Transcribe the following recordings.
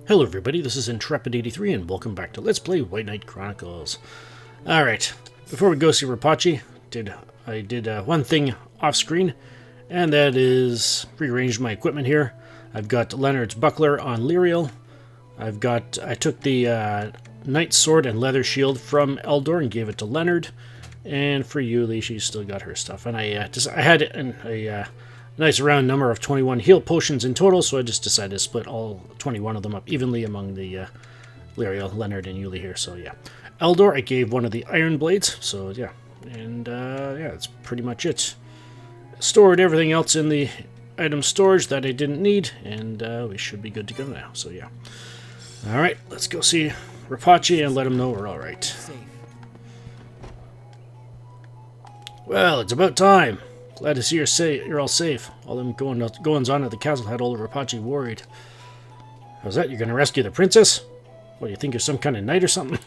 Hello everybody, this is Intrepid83 and welcome back to Let's Play White Knight Chronicles. Alright, before we go see Rapachi, I did one thing off screen, and that is rearranged my equipment here. I've got Leonard's buckler on Lyriel. I took the knight sword and leather shield from Eldor and gave it to Leonard, and for Yuli, she's still got her stuff. And I had a nice round number of 21 heal potions in total, so I just decided to split all 21 of them up evenly among the Lyriel, Leonard, and Yuli here, so yeah. Eldor, I gave one of the iron blades, so yeah. And yeah, that's pretty much it. Stored everything else in the item storage that I didn't need, and we should be good to go now, so yeah. Alright, let's go see Rapachi and let him know we're alright. Well, it's about time. Glad to see you're all safe. All them goings-on at the castle had old Rapachi worried. How's that? You're going to rescue the princess? What, do you think you're some kind of knight or something?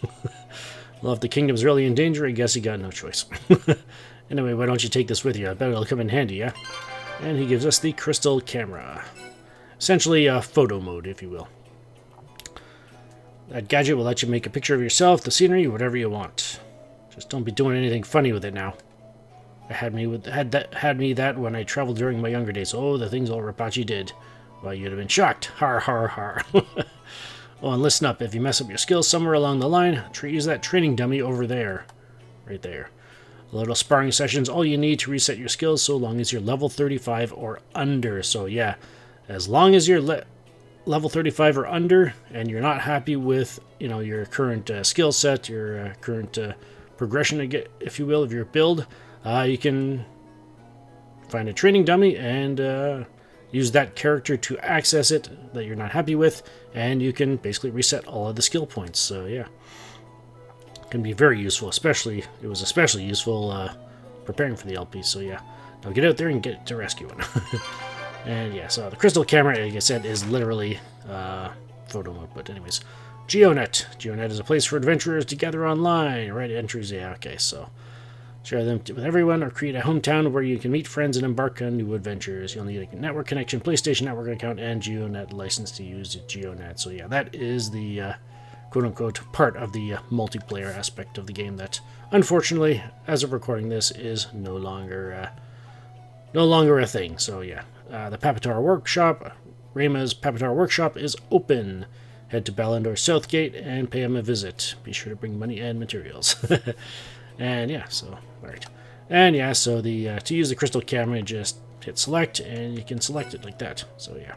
Well, if the kingdom's really in danger, I guess you got no choice. Anyway, why don't you take this with you? I bet it'll come in handy, yeah? And he gives us the crystal camera. Essentially, photo mode, if you will. That gadget will let you make a picture of yourself, the scenery, whatever you want. Just don't be doing anything funny with it now. Had me that when I traveled during my younger days. Oh, the things old Rapachi did. Well, you'd have been shocked. Har, har, har. Oh, and listen up. If you mess up your skills somewhere along the line, use that training dummy over there. Right there. A little sparring session's all you need to reset your skills, so long as you're level 35 or under. So, yeah, as long as you're level 35 or under, and you're not happy with, your current skill set, your current progression, if you will, of your build, you can find a training dummy and use that character to access it that you're not happy with, and you can basically reset all of the skill points. So yeah, it can be very useful. It was especially useful preparing for the LP. So yeah, now get out there and get to rescue it. And yeah, so the crystal camera, like I said, is literally photo mode. But anyways, GeoNet. GeoNet is a place for adventurers to gather online. Right, entries. Yeah, okay, so share them with everyone or create a hometown where you can meet friends and embark on new adventures. You'll need a network connection, PlayStation Network account, and GeoNet license to use GeoNet. So yeah, that is the quote-unquote part of the multiplayer aspect of the game that, unfortunately, as of recording this, is no longer a thing. So yeah, the Papatar Workshop, Rayma's Papatar Workshop, is open. Head to Balandor Southgate and pay him a visit. Be sure to bring money and materials. And yeah, so alright. And yeah, so the to use the crystal camera, just hit select and you can select it like that. So yeah.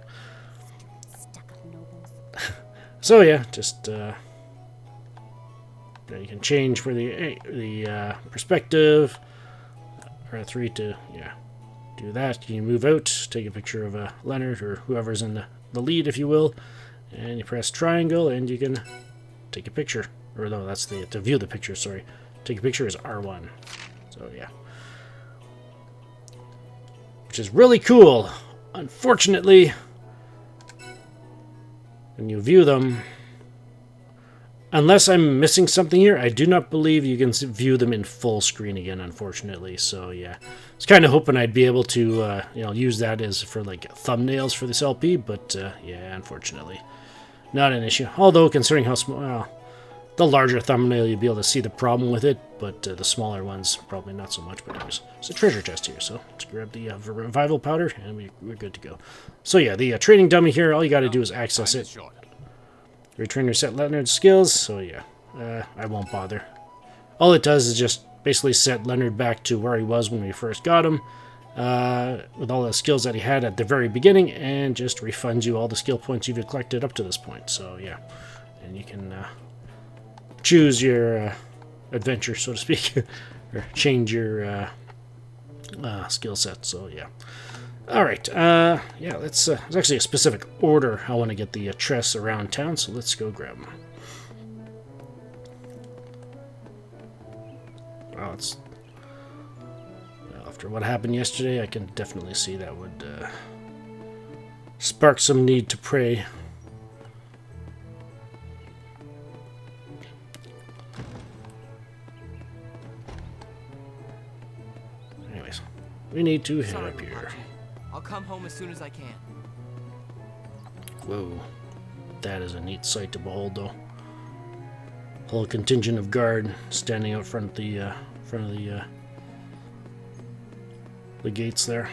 So yeah, just you can change for the perspective. R3 to do that. You can move out, take a picture of Leonard or whoever's in the lead, if you will, and you press triangle and you can take a picture. Or no, that's to view the picture. Sorry. Take a picture is R1. So yeah. Which is really cool. Unfortunately, when you view them, unless I'm missing something here, I do not believe you can view them in full screen again, unfortunately. So yeah. I was kind of hoping I'd be able to use that as for like thumbnails for this LP, but yeah, unfortunately. Not an issue. Although considering how small, well, the larger thumbnail, you'll be able to see the problem with it, but the smaller ones, probably not so much. But there's a treasure chest here, so let's grab the revival powder, and we're good to go. So yeah, the training dummy here, all you got to do is access it. Retrain or set Leonard's skills, so yeah, I won't bother. All it does is just basically set Leonard back to where he was when we first got him, with all the skills that he had at the very beginning, and just refunds you all the skill points you've collected up to this point. So yeah, and you can choose your adventure, so to speak, or change your skill set. So yeah. All right. Yeah. Let's. There's actually a specific order I want to get the chests around town, so let's go grab them. Well, after what happened yesterday, I can definitely see that would spark some need to pray. We need to head up here. I'll come home as soon as I can. Whoa. That is a neat sight to behold, though. Whole contingent of guard standing out front of the gates there.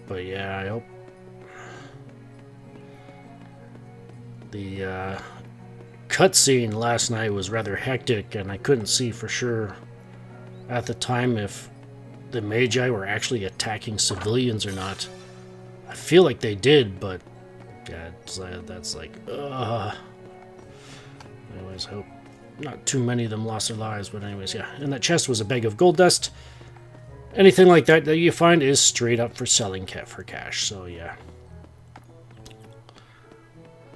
But yeah, I hope the cutscene last night was rather hectic, and I couldn't see for sure at the time if the Magi were actually attacking civilians or not. I feel like they did, but yeah, that's like, ugh. Anyways, hope not too many of them lost their lives, but anyways, yeah. And that chest was a bag of gold dust. Anything like that that you find is straight up for selling for cash, so yeah.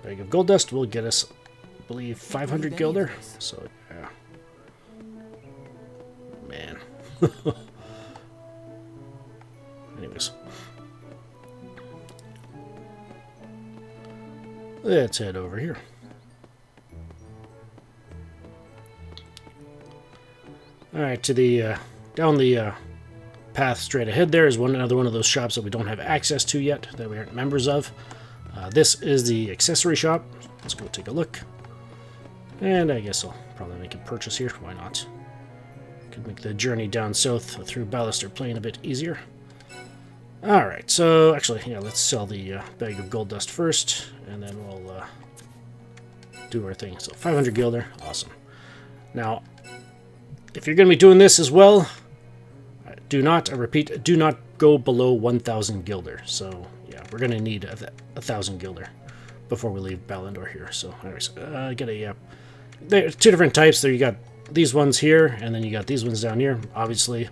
Bag of gold dust will get us, I believe, 500 gilder, so yeah. Man. Anyways. Let's head over here. Alright, to the down the path straight ahead there is another one of those shops that we don't have access to yet, that we aren't members of. This is the accessory shop. Let's go take a look. And I guess I'll probably make a purchase here. Why not? Could make the journey down south through Balastor Plain a bit easier. Alright, so actually, yeah, let's sell the bag of gold dust first, and then we'll do our thing. So 500 gilder, awesome. Now, if you're going to be doing this as well, do not, I repeat, do not go below 1,000 gilder. So yeah, we're going to need 1,000 gilder before we leave Balandor here. So anyways, get a, there's two different types. There you got these ones here, and then you got these ones down here. Obviously,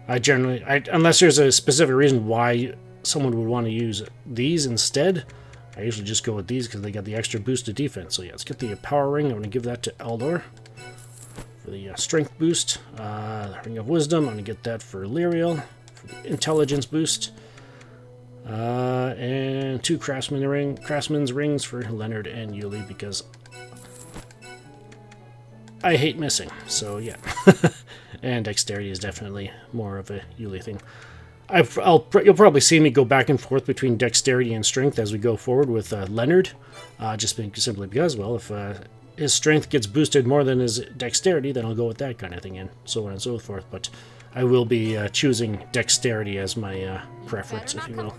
I generally, unless there's a specific reason why someone would want to use these instead, I usually just go with these because they got the extra boost to defense. So yeah, let's get the power ring. I'm going to give that to Eldor for the strength boost. The ring of wisdom, I'm going to get that for Lyriel for the intelligence boost. And two craftsman's rings for Leonard and Yuli because I hate missing. So yeah. And dexterity is definitely more of a Yuli thing. You'll probably see me go back and forth between dexterity and strength as we go forward with Leonard. Just simply because, well, if his strength gets boosted more than his dexterity, then I'll go with that kind of thing, and so on and so forth. But I will be choosing dexterity as my preference, if you will.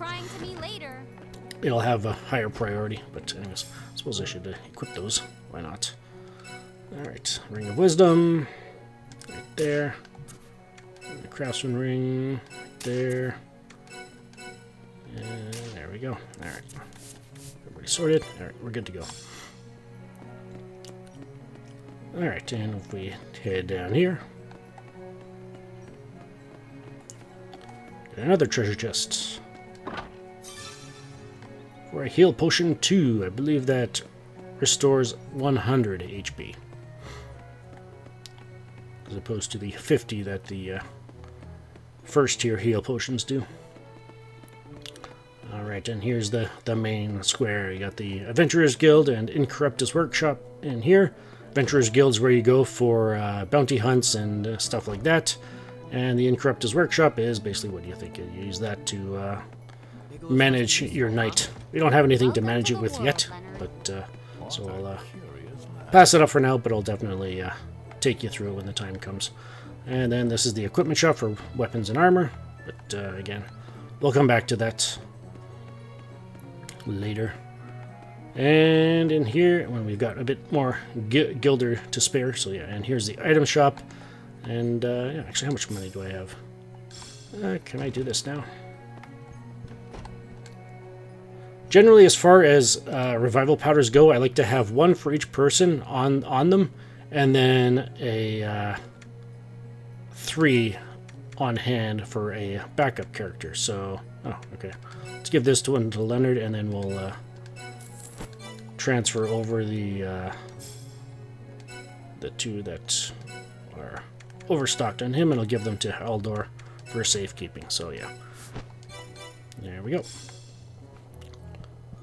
It'll have a higher priority, but anyways, I suppose I should equip those. Why not? Alright, Ring of Wisdom. Right there. And the Craftsman Ring. Right there. And there we go. Alright. Everybody sorted. Alright, we're good to go. Alright, and if we head down here, get another treasure chest. For a heal potion 2, I believe that restores 100 HP. As opposed to the 50 that the first tier heal potions do. Alright, and here's the main square. You got the Adventurers Guild and Incorruptus Workshop in here. Adventurers Guild is where you go for bounty hunts and stuff like that. And the Incorruptus Workshop is basically, what do you think? You use that to manage your night. We don't have anything to manage it with yet, but so I'll pass it up for now, but I'll definitely take you through it when the time comes. And then this is the equipment shop for weapons and armor, but again, we'll come back to that later. And in here, when we've got a bit more gilder to spare, so yeah, and here's the item shop. And yeah, actually, how much money do I have? Can I do this now? Generally, as far as revival powders go, I like to have one for each person on them, and then a 3 on hand for a backup character. So, oh, okay. Let's give this one to Leonard, and then we'll transfer over the 2 that are overstocked on him, and I'll give them to Eldor for safekeeping. So yeah, there we go.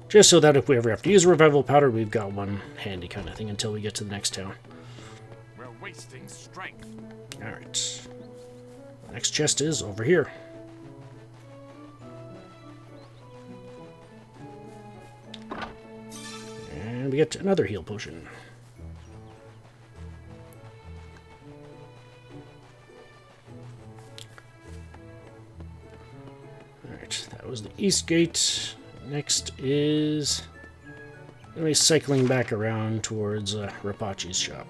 Just so that if we ever have to use a revival powder, we've got one handy kind of thing until we get to the next town. We're wasting strength. All right. Next chest is over here. And we get another heal potion. Alright, that was the east gate. Next is... going to be cycling back around towards Rapachi's shop.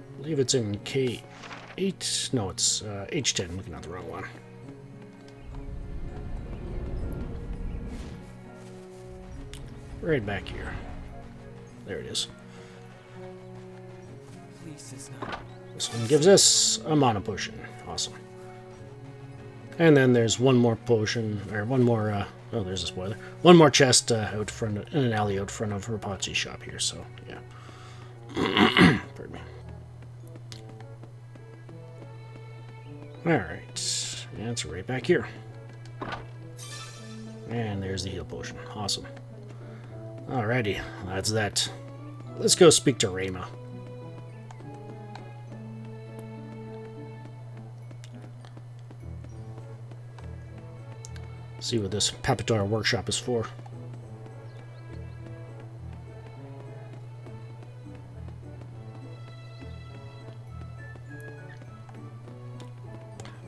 I believe it's in K8. No, it's H10. I'm looking at the wrong one. Right back here. There it is. This one gives us a mana potion. Awesome. And then there's one more potion, or one more, oh, there's a spoiler. One more chest out front, in an alley out front of Rapachi's shop here, so, yeah. Pardon me. Alright, and it's right back here. And there's the heal potion. Awesome. Alrighty, that's that. Let's go speak to Rayma. See what this Papatar workshop is for.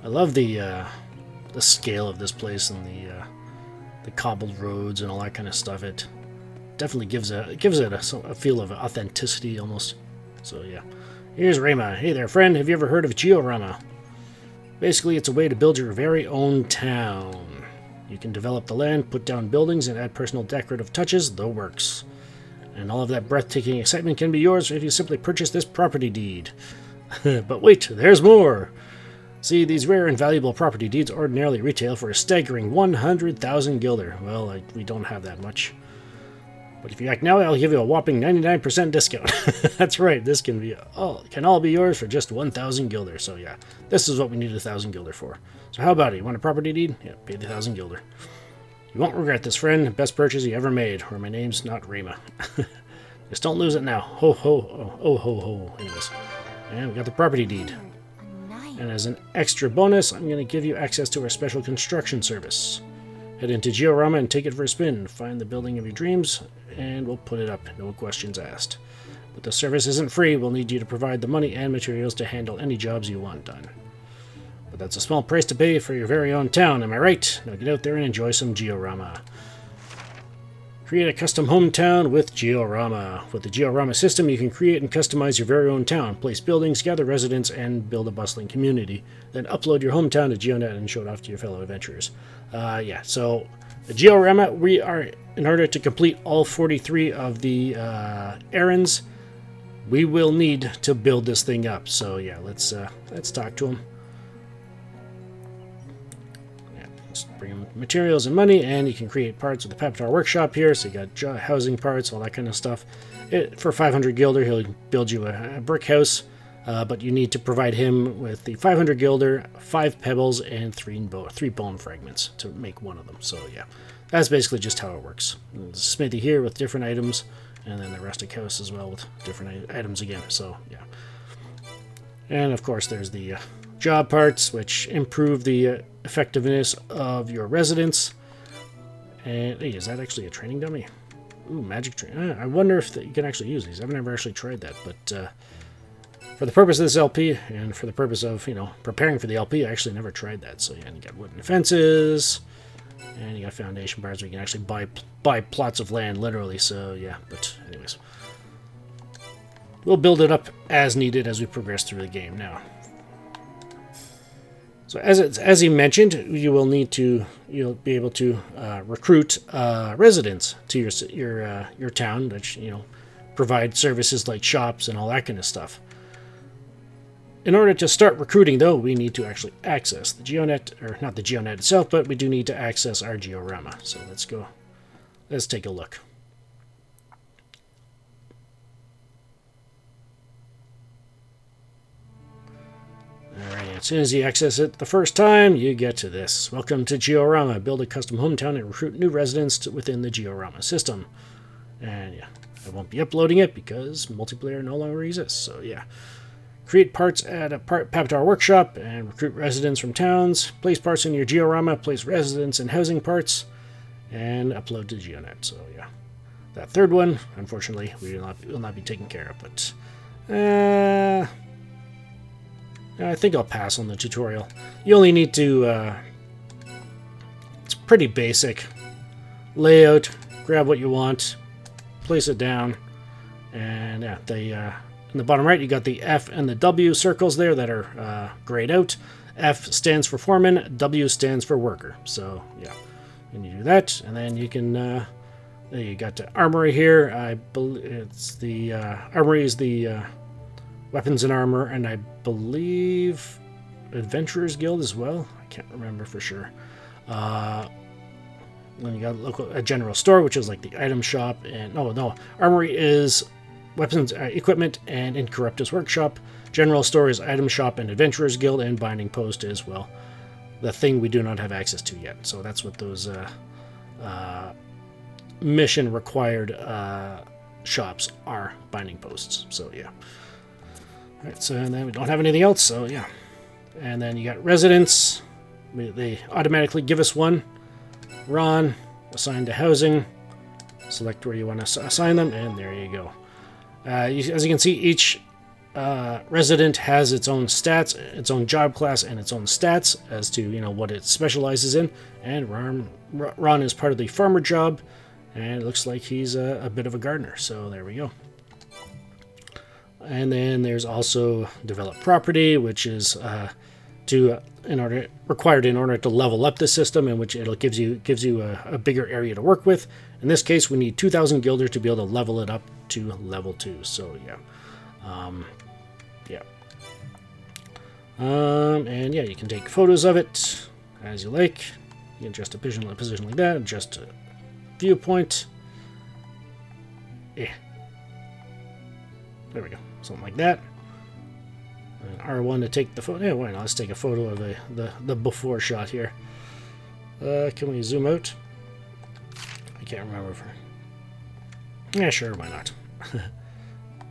I love the scale of this place and the cobbled roads and all that kind of stuff. It definitely gives it a feel of authenticity almost. So yeah, here's Rayma. Hey there, friend. Have you ever heard of Georama? Basically, it's a way to build your very own town. You can develop the land, put down buildings, and add personal decorative touches. The works. And all of that breathtaking excitement can be yours if you simply purchase this property deed. But wait, there's more. See, these rare and valuable property deeds ordinarily retail for a staggering 100,000 gilder. Well, we don't have that much. But if you act now, I'll give you a whopping 99% discount. That's right, this can all be yours for just 1,000 gilder. So yeah, this is what we need 1,000 gilder for. So how about it? You want a property deed? Yeah, pay the 1,000 gilder. You won't regret this, friend. Best purchase you ever made, or my name's not Rayma. Just don't lose it now. Ho ho, oh ho ho. Anyways, and we got the property deed. And as an extra bonus, I'm going to give you access to our special construction service. Head into Georama and take it for a spin. Find the building of your dreams, and we'll put it up. No questions asked. But the service isn't free. We'll need you to provide the money and materials to handle any jobs you want done. But that's a small price to pay for your very own town, am I right? Now get out there and enjoy some Georama. Create a custom hometown with Georama. With the Georama system, you can create and customize your very own town, place buildings, gather residents, and build a bustling community. Then upload your hometown to GeoNet and show it off to your fellow adventurers. Yeah, so the Georama, we are, in order to complete all 43 of the errands, we will need to build this thing up. So yeah, let's talk to him. Bring him materials and money, and you can create parts with the Papatar workshop here. So you got housing parts, all that kind of stuff. For 500 gilder, he'll build you a brick house, but you need to provide him with the 500 gilder, 5 pebbles, and 3 bone fragments to make one of them. So yeah, that's basically just how it works. There's a smithy here with different items, and then the rustic house as well with different items again. So yeah, and of course there's the job parts, which improve the effectiveness of your residents. And hey, is that actually a training dummy? Ooh, magic train. I wonder if you can actually use these. I've never actually tried that, but for the purpose of this LP and for the purpose of, preparing for the LP, I actually never tried that. So yeah, and you got wooden fences, and you got foundation bars where you can actually buy plots of land, literally. So yeah, but anyways, we'll build it up as needed as we progress through the game now. So as he mentioned, you'll be able to recruit residents to your town, which provide services like shops and all that kind of stuff. In order to start recruiting, though, we need to actually access the GeoNet, or not the GeoNet itself, but we do need to access our Georama. So let's take a look. Alright, as soon as you access it the first time, you get to this. Welcome to Georama. Build a custom hometown and recruit new residents within the Georama system. And yeah, I won't be uploading it because multiplayer no longer exists. So yeah. Create parts at a Papatar workshop and recruit residents from towns. Place parts in your diorama. Place residents and housing parts. And upload to GeoNet. So yeah. That third one, unfortunately, we will not be taken care of. But I think I'll pass on the tutorial. You only need to... it's pretty basic. Layout. Grab what you want. Place it down. And yeah, in the bottom right, you got the F and the W circles there that are grayed out. F stands for foreman, W stands for worker. So, yeah. And you do that, and then you can... there you got the armory here. I believe it's the... armory is the weapons and armor, and I believe Adventurers Guild as well. I can't remember for sure. Then you got a general store, which is like the item shop. And no, armory is... weapons, equipment, and Incorruptus Workshop. General store is Item Shop and Adventurers Guild, and Binding Post is, well, the thing we do not have access to yet. So that's what those mission-required shops are, Binding Posts. So, yeah. Alright, so and then we don't have anything else, so yeah. And then you got residents. They automatically give us one. Ron, assign to housing. Select where you want to assign them, and there you go. As you can see, each resident has its own stats, its own job class, and its own stats as to what it specializes in. And Ron is part of the farmer job, and it looks like he's a bit of a gardener. So there we go. And then there's also develop property, which is required in order to level up the system, in which it gives you a bigger area to work with. In this case, we need 2,000 Gilder to be able to level it up to level 2. So yeah, and yeah, you can take photos of it as you like. You can adjust a position like that, adjust a viewpoint. Yeah, there we go, something like that. And R1 to take the photo. Yeah, why not? Let's take a photo of the before shot here. Can we zoom out? I can't remember. Yeah, sure, why not?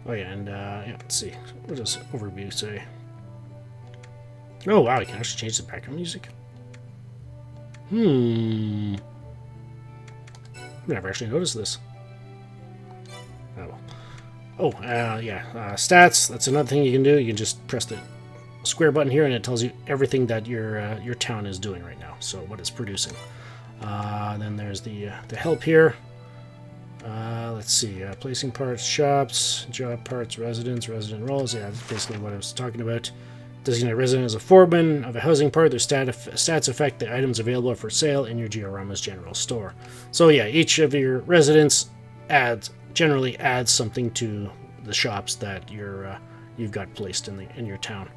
Oh yeah, and yeah, let's see. What does overview say? Oh wow, you can actually change the background music. I've never actually noticed this. Oh well. Oh, yeah, stats, that's another thing you can do. You can just press the square button here, and it tells you everything that your town is doing right now, so what it's producing. Then there's the help here. Let's see, placing parts, shops, job parts, resident roles. Yeah, that's basically what I was talking about. Designate a resident as a foreman of a housing part. Their stats affect the items available for sale in your diorama's general store. So yeah, each of your residents generally adds something to the shops that you've got placed in your town.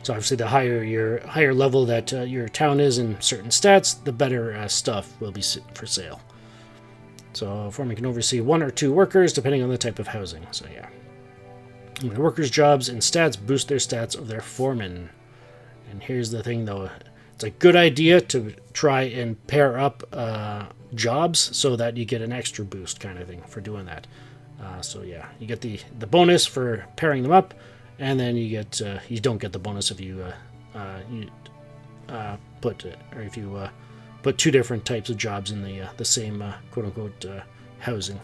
So obviously, the higher level that your town is in certain stats, the better stuff will be for sale. So foreman can oversee 1 or 2 workers depending on the type of housing. So yeah, and the workers' jobs and stats boost their stats of their foreman. And here's the thing, though. It's a good idea to try and pair up jobs so that you get an extra boost kind of thing for doing that. So yeah, you get the bonus for pairing them up, and then you don't get the bonus if you put 2 different types of jobs in the same quote unquote housing,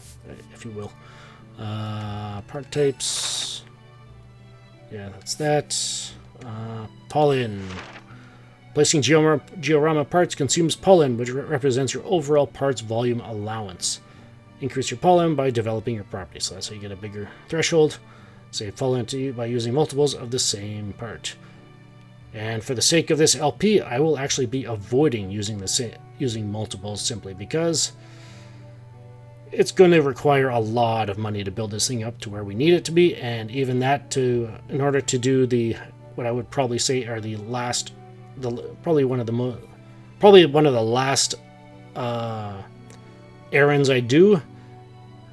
if you will. Part types. Yeah, that's that. Pollen. Placing diorama parts consumes pollen, which represents your overall parts volume allowance. Increase your pollen by developing your property, so that's how you get a bigger threshold. Save pollen to you by using multiples of the same part. And for the sake of this LP, I will actually be avoiding using multiples simply because it's going to require a lot of money to build this thing up to where we need it to be, and even that in order to do what I would probably say are probably one of the last errands I do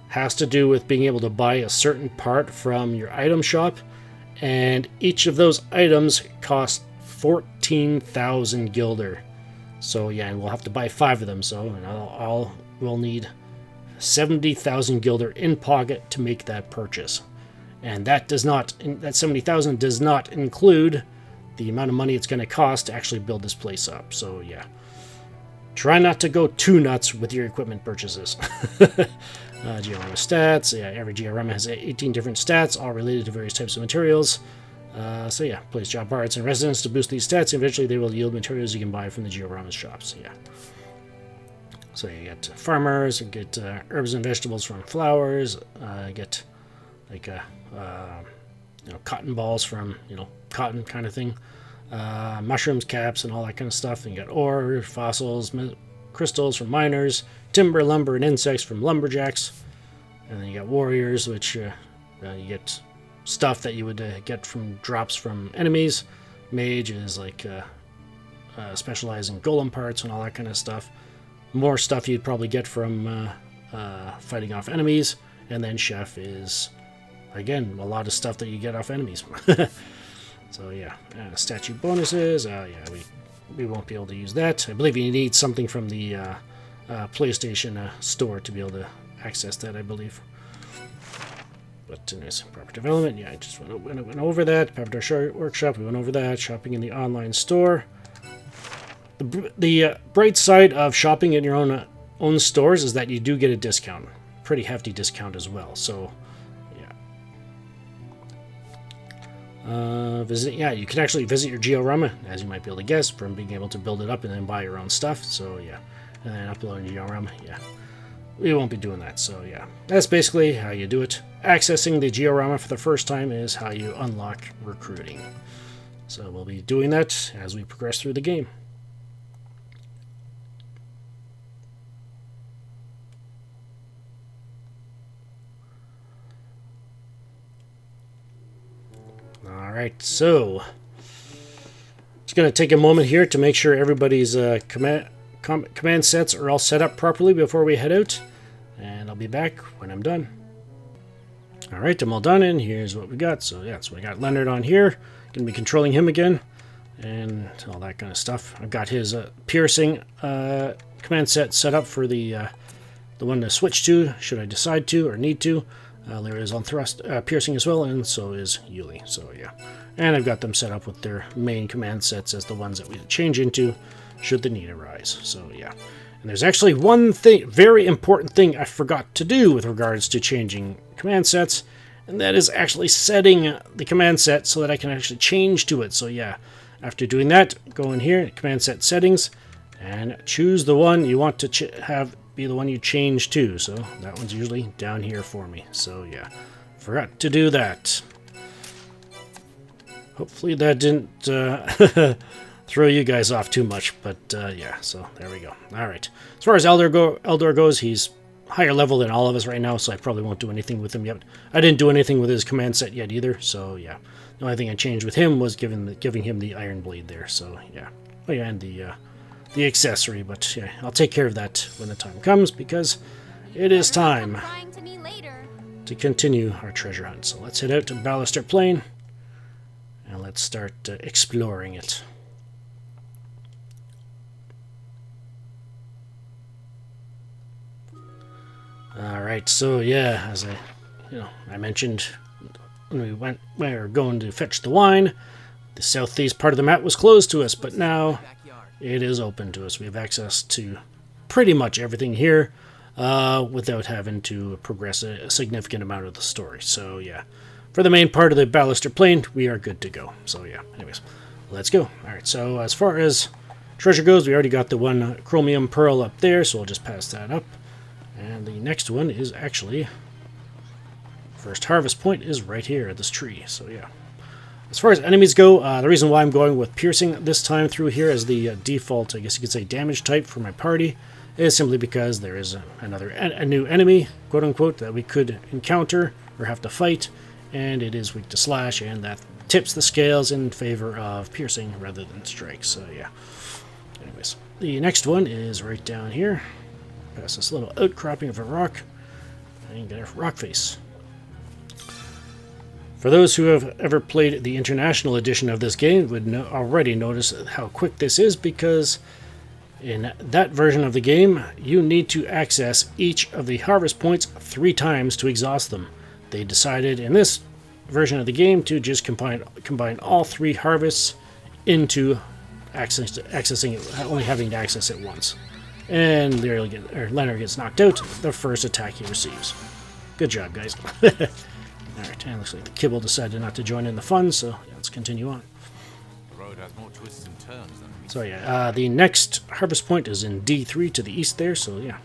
has to do with being able to buy a certain part from your item shop, and each of those items costs 14,000 Gilder. So yeah, and we'll have to buy 5 of them. So we'll need 70,000 gilder in pocket to make that purchase. And that 70,000 does not include the amount of money it's going to cost to actually build this place up. So yeah, try not to go too nuts with your equipment purchases. Georama stats. Yeah, every Georama has 18 different stats, all related to various types of materials. So yeah, place job parts and residents to boost these stats. Eventually they will yield materials you can buy from the Georama shops. Yeah. So you get farmers, you get herbs and vegetables from flowers, get like cotton balls from cotton kind of thing, mushrooms, caps, and all that kind of stuff. And you got ore, fossils, crystals from miners, timber, lumber, and insects from lumberjacks. And then you got warriors, which you get stuff that you would get from drops from enemies. Mage is like specialized in golem parts and all that kind of stuff. More stuff you'd probably get from fighting off enemies. And then chef is, again, a lot of stuff that you get off enemies. So yeah, statue bonuses. Yeah, we won't be able to use that. I believe you need something from the PlayStation store to be able to access that, I believe. But anyways, proper development. Yeah, I just went over that. Papadar Workshop, we went over that. Shopping in the online store. The bright side of shopping in your own stores is that you do get a discount. Pretty hefty discount as well. So yeah. You can actually visit your Georama, as you might be able to guess, from being able to build it up and then buy your own stuff. So yeah, and then upload your Georama. Yeah, we won't be doing that. So yeah, that's basically how you do it. Accessing the Georama for the first time is how you unlock recruiting. So we'll be doing that as we progress through the game. Alright, so just going to take a moment here to make sure everybody's command sets are all set up properly before we head out, and I'll be back when I'm done. Alright, I'm all done, and here's what we got. So yeah, so we got Leonard on here, going to be controlling him again, and all that kind of stuff. I've got his piercing command set set up for the one to switch to, should I decide to or need to. There is on thrust piercing as well, and so is Yuli. So yeah, and I've got them set up with their main command sets as the ones that we change into should the need arise. So yeah, and there's actually one thing, very important thing I forgot to do with regards to changing command sets, and that is actually setting the command set so that I can actually change to it. So yeah, after doing that, go in here, command set settings, and choose the one you want to have be the one you change to. So that one's usually down here for me. So yeah, forgot to do that. Hopefully that didn't throw you guys off too much, but yeah, so there we go. Alright, as far as Eldor goes, he's higher level than all of us right now, so I probably won't do anything with him yet. I didn't do anything with his command set yet either, so yeah. The only thing I changed with him was giving him the iron blade there, so yeah. Oh yeah, and the accessory, but yeah, I'll take care of that when the time comes, because it is time to continue our treasure hunt. So let's head out to Balastor Plain, and let's start exploring it. Alright, so yeah, as I mentioned when we were going to fetch the wine, the southeast part of the map was closed to us, but now it is open to us. We have access to pretty much everything here without having to progress a significant amount of the story. So yeah, for the main part of the Balastor Plain, we are good to go. So yeah, anyways, let's go. Alright, so as far as treasure goes, we already got the one Chromium pearl up there, so we'll just pass that up. And the next one is actually, first harvest point is right here at this tree. So yeah. As far as enemies go, the reason why I'm going with piercing this time through here as the default, I guess you could say, damage type for my party is simply because there is a new enemy, quote unquote, that we could encounter or have to fight, and it is weak to slash, and that tips the scales in favor of piercing rather than strike. So yeah. Anyways, the next one is right down here, past this little outcropping of a rock, and get a rock face. For those who have ever played the international edition of this game would already notice how quick this is, because In that version of the game, you need to access each of the harvest points 3 times to exhaust them. They decided in this version of the game to just combine all 3 harvests into accessing it, only having to access it once. And Leonard gets knocked out the first attack he receives. Good job, guys. Alright, and looks like the Kibble decided not to join in the fun, so yeah, let's continue on. The road has more twists and turns than we So yeah, the next harvest point is in D3 to the east there, so yeah.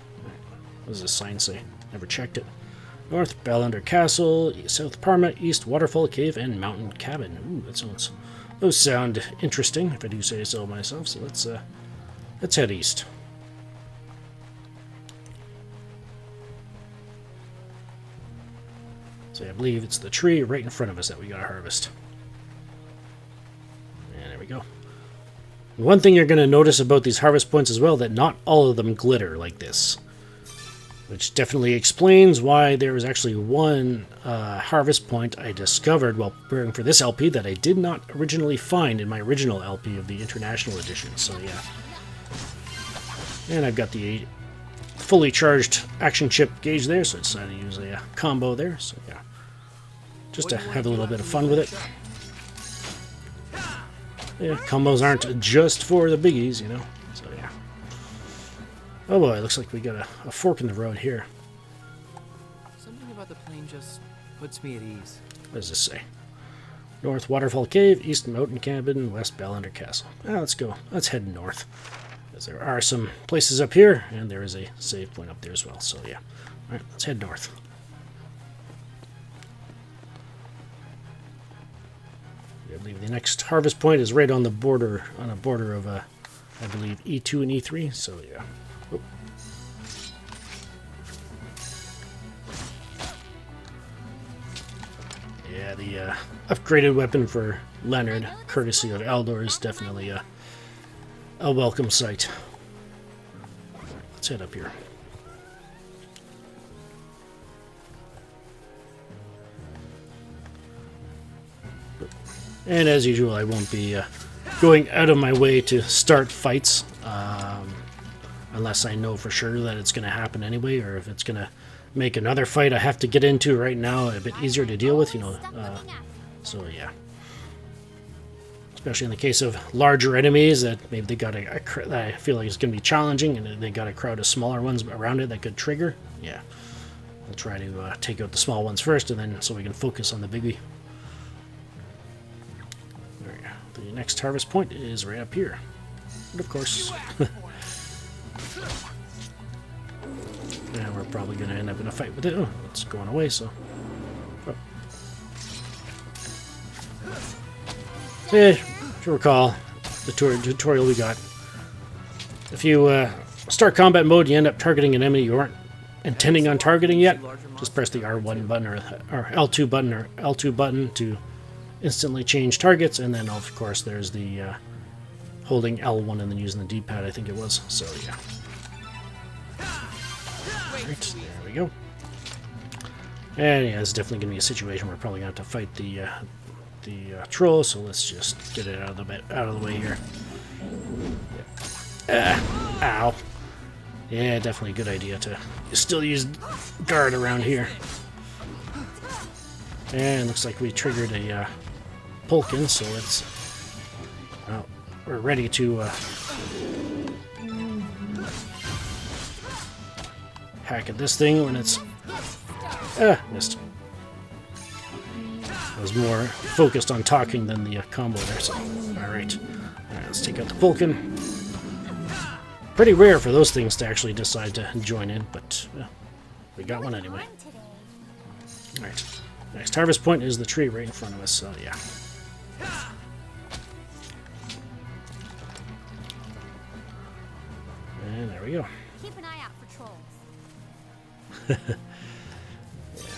What does this sign say? Never checked it. North, Balandor Castle, South Parma, East, Waterfall Cave, and Mountain Cabin. Ooh, those sound interesting, if I do say so myself, so let's head east. So I believe it's the tree right in front of us that we gotta harvest. And there we go. One thing you're going to notice about these harvest points as well, that not all of them glitter like this. Which definitely explains why there was actually one harvest point I discovered while preparing for this LP that I did not originally find in my original LP of the International Edition. So yeah. And I've got the fully charged action chip gauge there, so I decided to use a combo there. So yeah. Just to have a little bit of fun with it. Yeah, combos aren't just for the biggies, you know. So yeah. Oh boy, looks like we got a fork in the road here. Something about the plane just puts me at ease. What does this say? North Waterfall Cave, East Mountain Cabin, West Balandor Castle. Let's go. Let's head north. Because there are some places up here, and there is a save point up there as well. So yeah. Alright, let's head north. I believe the next harvest point is right on the border, of, I believe, E2 and E3, so yeah. Oh. Yeah, the upgraded weapon for Leonard, courtesy of Eldor, is definitely a welcome sight. Let's head up here. And as usual, I won't be going out of my way to start fights, unless I know for sure that it's going to happen anyway, or if it's going to make another fight I have to get into right now a bit easier to deal with, you know. So yeah. Especially in the case of larger enemies that maybe they got I feel like it's going to be challenging, and they got a crowd of smaller ones around it that could trigger. Yeah. We'll try to take out the small ones first, and then so we can focus on the biggie. The next harvest point is right up here. But of course. Yeah, we're probably going to end up in a fight with it. Oh, it's going away, so. Oh. So yeah, if you recall, the tutorial we got. If you start combat mode, you end up targeting an enemy you aren't intending on targeting yet. Just press the R1 button or L2 button or L2 button to instantly change targets, and then of course there's the holding L1 and then using the D-pad, I think it was. So yeah. Alright, there we go. And yeah, it's definitely going to be a situation where we're probably going to have to fight the troll, so let's just get it out of the way here. Ow. Yeah, definitely a good idea to still use guard around here. And looks like we triggered a Pulkin, so let's. We're ready to hack at this thing when it's. Missed. I was more focused on talking than the combo there, so. Alright. Alright, let's take out the Pulkin. Pretty rare for those things to actually decide to join in, but we got one anyway. Alright. Next harvest point is the tree right in front of us, so yeah. And there we go. Keep an eye out for trolls. Yeah.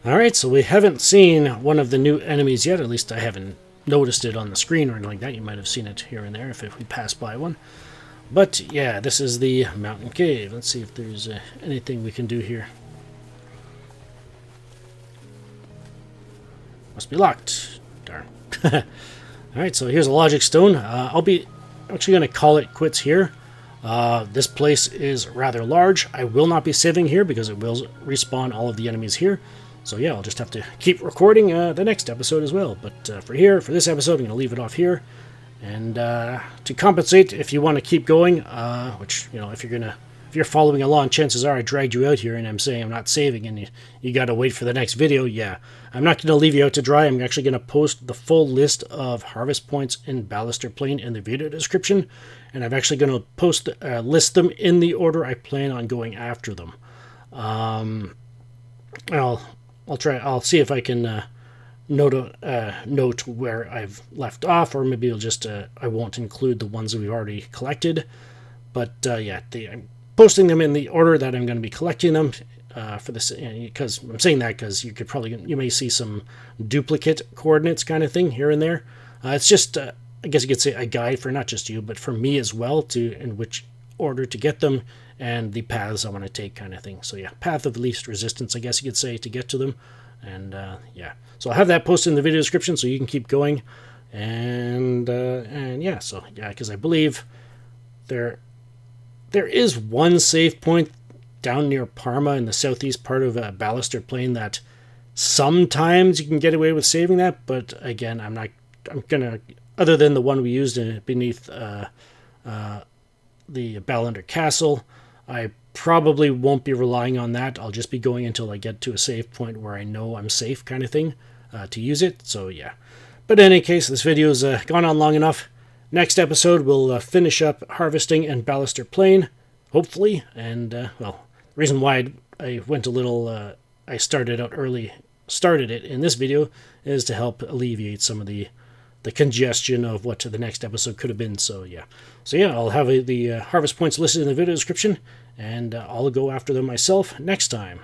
Alright, so we haven't seen one of the new enemies yet, at least I haven't noticed it on the screen or anything like that. You might have seen it here and there if we pass by one. But yeah, this is the mountain cave. Let's see if there's anything we can do here. Must be locked. Darn. Alright, so here's a logic stone. I'll be actually going to call it quits here. This place is rather large. I will not be saving here because it will respawn all of the enemies here. So yeah, I'll just have to keep recording the next episode as well. But for this episode, I'm going to leave it off here. And to compensate, if you want to keep going, which, you know, if you're following along, chances are I dragged you out here and I'm saying I'm not saving and you got to wait for the next video. Yeah, I'm not going to leave you out to dry. I'm actually going to post the full list of harvest points in Balastor Plain in the video description. And I'm actually going to post list them in the order I plan on going after them. I'll see if I can note where I've left off, or maybe I won't include the ones that we've already collected. But yeah, I'm posting them in the order that I'm going to be collecting them for this, because I'm saying that because you may see some duplicate coordinates kind of thing here and there. It's just I guess you could say a guide for not just you but for me as well, in which order to get them and the paths I want to take kind of thing. So yeah, path of least resistance, I guess you could say, to get to them. And yeah, so I'll have that posted in the video description so you can keep going. And yeah, so yeah, because I believe there is one save point down near Parma in the southeast part of Balastor Plain that sometimes you can get away with saving that, but again, I'm gonna, other than the one we used beneath the Balandor Castle, I probably won't be relying on that. I'll just be going until I get to a save point where I know I'm safe kind of thing to use it. So yeah, but in any case, this video's gone on long enough. Next episode, we'll finish up harvesting in Balastor Plain, hopefully. And well, the reason why I went a little, I started it in this video is to help alleviate some of the congestion of what the next episode could have been. So yeah, I'll have the harvest points listed in the video description, and I'll go after them myself next time.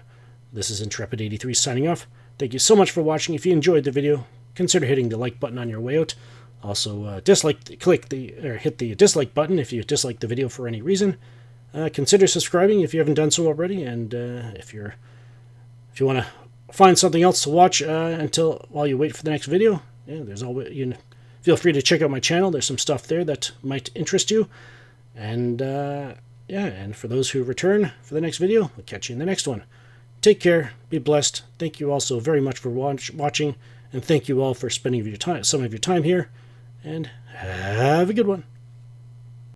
This is Intrepid83 signing off. Thank you so much for watching. If you enjoyed the video, consider hitting the like button on your way out. Also, hit the dislike button if you dislike the video for any reason. Consider subscribing if you haven't done so already, and if you want to find something else to watch while you wait for the next video, yeah, there's always feel free to check out my channel. There's some stuff there that might interest you. And yeah, and for those who return for the next video, I'll catch you in the next one. Take care, be blessed. Thank you all so very much for watching, and thank you all for spending some of your time here, and have a good one.